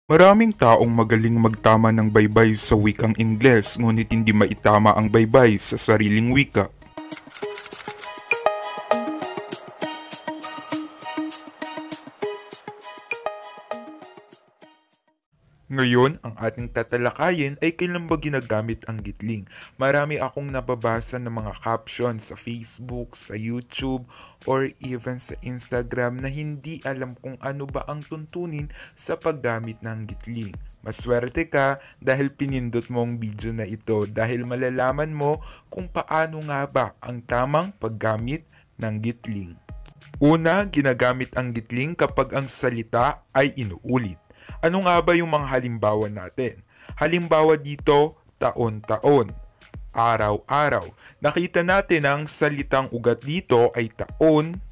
Maraming taong magaling magtama ng baybay sa wikang Ingles ngunit hindi maitama ang baybay sa sariling wika. Ngayon, ang ating tatalakayin ay kailan ba ginagamit ang gitling. Marami akong nababasa ng mga captions sa Facebook, sa YouTube, or even sa Instagram na hindi alam kung ano ba ang tuntunin sa paggamit ng gitling. Maswerte ka dahil pinindot mo ang video na ito dahil malalaman mo kung paano nga ba ang tamang paggamit ng gitling. Una, ginagamit ang gitling kapag ang salita ay inuulit. Ano nga ba yung mga halimbawa natin? Halimbawa dito, taon-taon, araw-araw. Nakita natin ang salitang ugat dito ay taon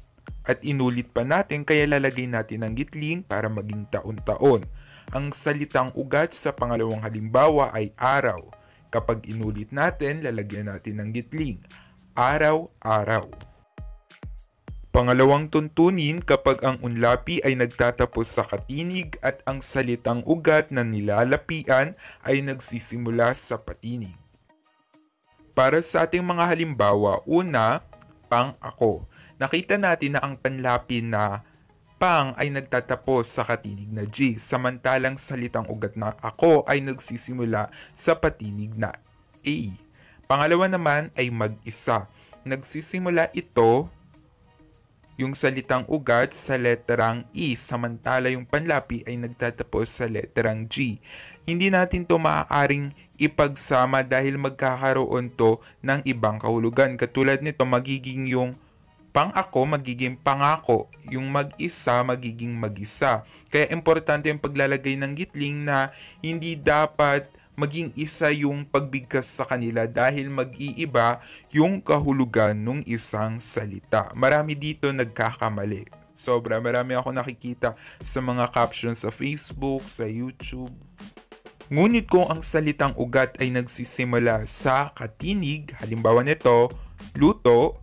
at inulit pa natin kaya lalagay natin ang gitling para maging taon-taon. Ang salitang ugat sa pangalawang halimbawa ay araw. Kapag inulit natin, lalagyan natin ng gitling. Araw-araw. Pangalawang tuntunin kapag ang unlapi ay nagtatapos sa katinig at ang salitang ugat na nilalapian ay nagsisimula sa patinig. Para sa ating mga halimbawa, una, pang-ako. Nakita natin na ang panlapi na pang ay nagtatapos sa katinig na G, samantalang salitang ugat na ako ay nagsisimula sa patinig na A. Pangalawa naman ay mag-isa. Nagsisimula ito yung salitang ugat sa leterang E, samantala yung panlapi ay nagtatapos sa leterang G. Hindi natin to maaaring ipagsama dahil magkakaroon to ng ibang kahulugan. Katulad nito, magiging yung pang-ako, magiging pangako. Yung mag-isa, magiging mag-isa. Kaya importante yung paglalagay ng gitling na hindi dapat maging isa yung pagbigkas sa kanila dahil mag-iiba yung kahulugan ng isang salita. Marami dito nagkakamali. Marami ako nakikita sa mga captions sa Facebook, sa YouTube. Ngunit kung ang salitang ugat ay nagsisimula sa katinig, halimbawa nito, luto,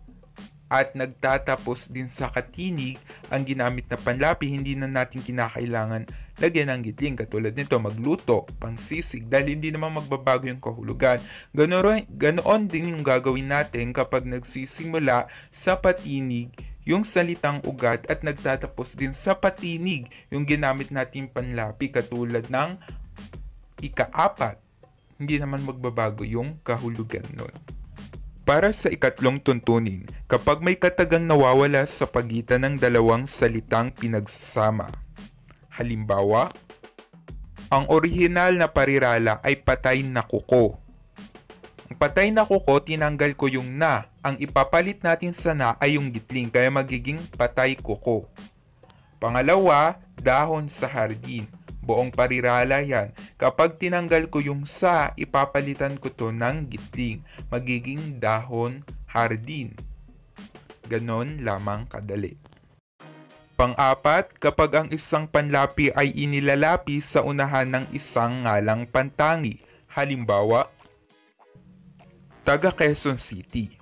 at nagtatapos din sa katinig, ang ginamit na panlapi, hindi na natin kinakailangan lagyan ng gitling. Katulad nito, magluto, pangsisig, dahil hindi naman magbabago yung kahulugan. Ganoon din yung gagawin natin kapag nagsisimula sa patinig yung salitang ugat at nagtatapos din sa patinig yung ginamit natin panlapi katulad ng ika-4. Hindi naman magbabago yung kahulugan nun. Para sa ikatlong tuntunin, kapag may katagang nawawala sa pagitan ng dalawang salitang pinagsasama. Halimbawa, ang orihinal na parirala ay patay na kuko. Ang patay na kuko, tinanggal ko yung na. Ang ipapalit natin sa na ay yung gitling, kaya magiging patay kuko. Pangalawa, dahon sa hardin. Buong parirala yan. Kapag tinanggal ko yung sa, ipapalitan ko to ng gitling. Magiging dahon hardin. Ganon lamang kadali. Pang-apat, kapag ang isang panlapi ay inilalapi sa unahan ng isang ngalang pantangi. Halimbawa, taga Quezon City.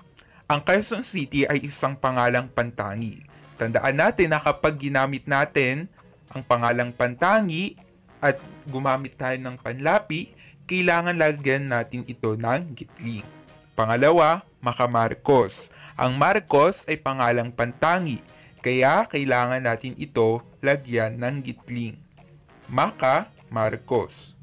Ang Quezon City ay isang pangalang pantangi. Tandaan natin na kapag ginamit natin ang pangalang pantangi at gumamit tayo ng panlapi, kailangan lagyan natin ito ng gitling. Pangalawa, Maka-Marcos. Ang Marcos ay pangalang pantangi, kaya kailangan natin ito lagyan ng gitling. Maka-Marcos.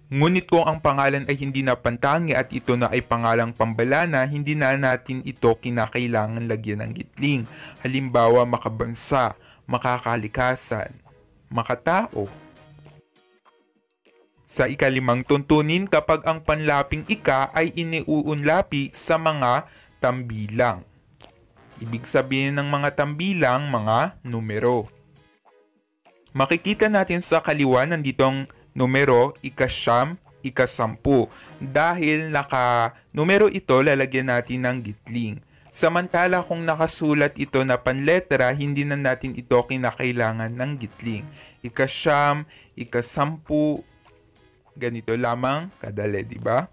Ngunit kung ang pangalan ay hindi na pantangi at ito na ay pangalang pambalana, hindi na natin ito kinakailangan lagyan ng gitling. Halimbawa, makabansa, makakalikasan, makatao. Sa ikalimang tuntunin, kapag ang panlaping ika ay iniuunlapi sa mga tambilang. Ibig sabihin ng mga tambilang, mga numero. Makikita natin sa kaliwa nandito ang numero, ika-siyam, ika-sampu. Dahil naka-numero ito, lalagyan natin ng gitling. Samantala kung nakasulat ito na panletra, hindi na natin ito kinakailangan ng gitling. Ika-siyam, ika-sampu, ganito lamang kadali, di ba?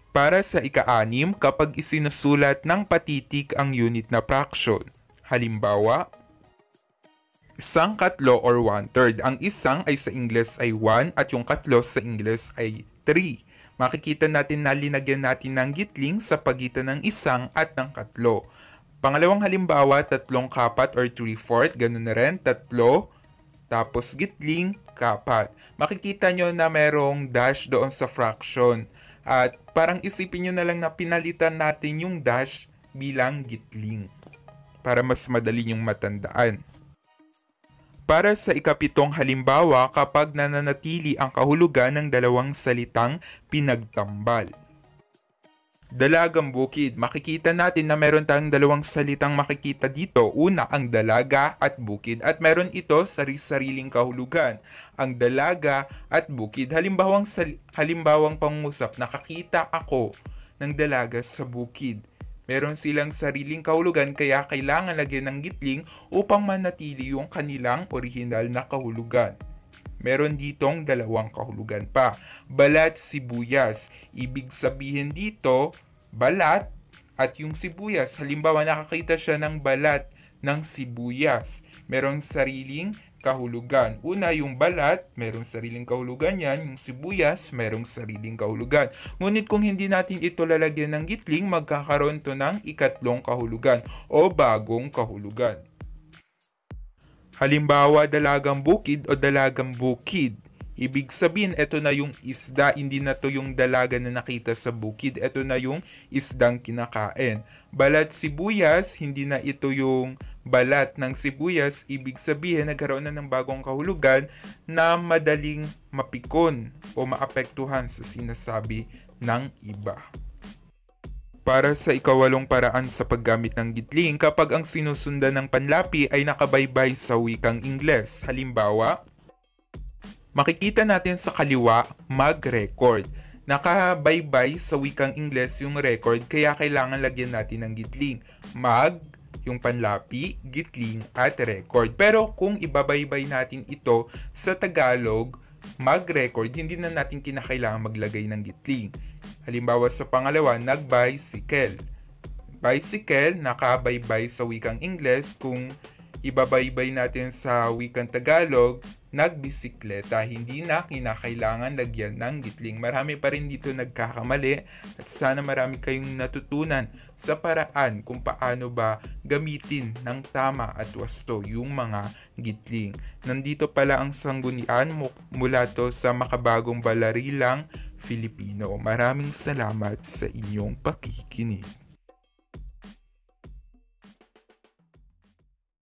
Para sa ika-6, kapag isinusulat ng patitik ang unit na fraction. Halimbawa, Isang katlo or 1/3. Ang isang ay sa Ingles ay 1 at yung katlo sa Ingles ay 3. Makikita natin na linagyan natin ng gitling sa pagitan ng isang at ng katlo. Pangalawang halimbawa, 3 kapat or 3/4, ganun na rin, 3, tapos gitling, kapat. Makikita nyo na merong dash doon sa fraction. At parang isipin nyo na lang na pinalitan natin yung dash bilang gitling para mas madali yung matandaan. Para sa ikapitong halimbawa, kapag nananatili ang kahulugan ng dalawang salitang pinagtambal. Dalagang bukid. Makikita natin na meron tayong dalawang salitang makikita dito. Una, ang dalaga at bukid. At meron ito sariling kahulugan. Ang dalaga at bukid. Halimbawang pangusap, nakakita ako ng dalaga sa bukid. Meron silang sariling kahulugan kaya kailangan lagyan ng gitling upang manatili yung kanilang orihinal na kahulugan. Meron ditong dalawang kahulugan pa. Balat, sibuyas. Ibig sabihin dito, balat at yung sibuyas. Halimbawa, nakakita siya ng balat ng sibuyas. Meron sariling kahulugan. Una, yung balat, merong sariling kahulugan yan. Yung sibuyas, merong sariling kahulugan. Ngunit kung hindi natin ito lalagyan ng gitling, magkakaroon to ng ikatlong kahulugan o bagong kahulugan. Halimbawa, dalagang bukid o dalagang bukid. Ibig sabihin, ito na yung isda, hindi na to yung dalaga na nakita sa bukid. Ito na yung isdang kinakain. Balat sibuyas, hindi na ito yung balat ng sibuyas. Ibig sabihin, nagkaroon na ng bagong kahulugan na madaling mapikon o maapektuhan sa sinasabi ng iba. Para sa ikawalong paraan sa paggamit ng gitling, kapag ang sinusundan ng panlapi ay nakabaybay sa wikang Ingles. Halimbawa, makikita natin sa kaliwa, mag-record. Nakabaybay sa wikang Ingles yung record, kaya kailangan lagyan natin ng gitling. Mag, yung panlapi, gitling, at record. Pero kung ibabaybay natin ito sa Tagalog, mag-record, hindi na natin kinakailangan maglagay ng gitling. Halimbawa sa pangalawa, nag-bicycle. Bicycle, nakabaybay sa wikang Ingles. Kung ibabaybay natin sa wikang Tagalog, nagbisikleta. Hindi na kinakailangan lagyan ng gitling. Marami pa rin dito nagkakamali at sana marami kayong natutunan sa paraan kung paano ba gamitin ng tama at wasto yung mga gitling. Nandito pala ang sanggunian mula to sa makabagong balarilang Filipino. Maraming salamat sa inyong pakikinig.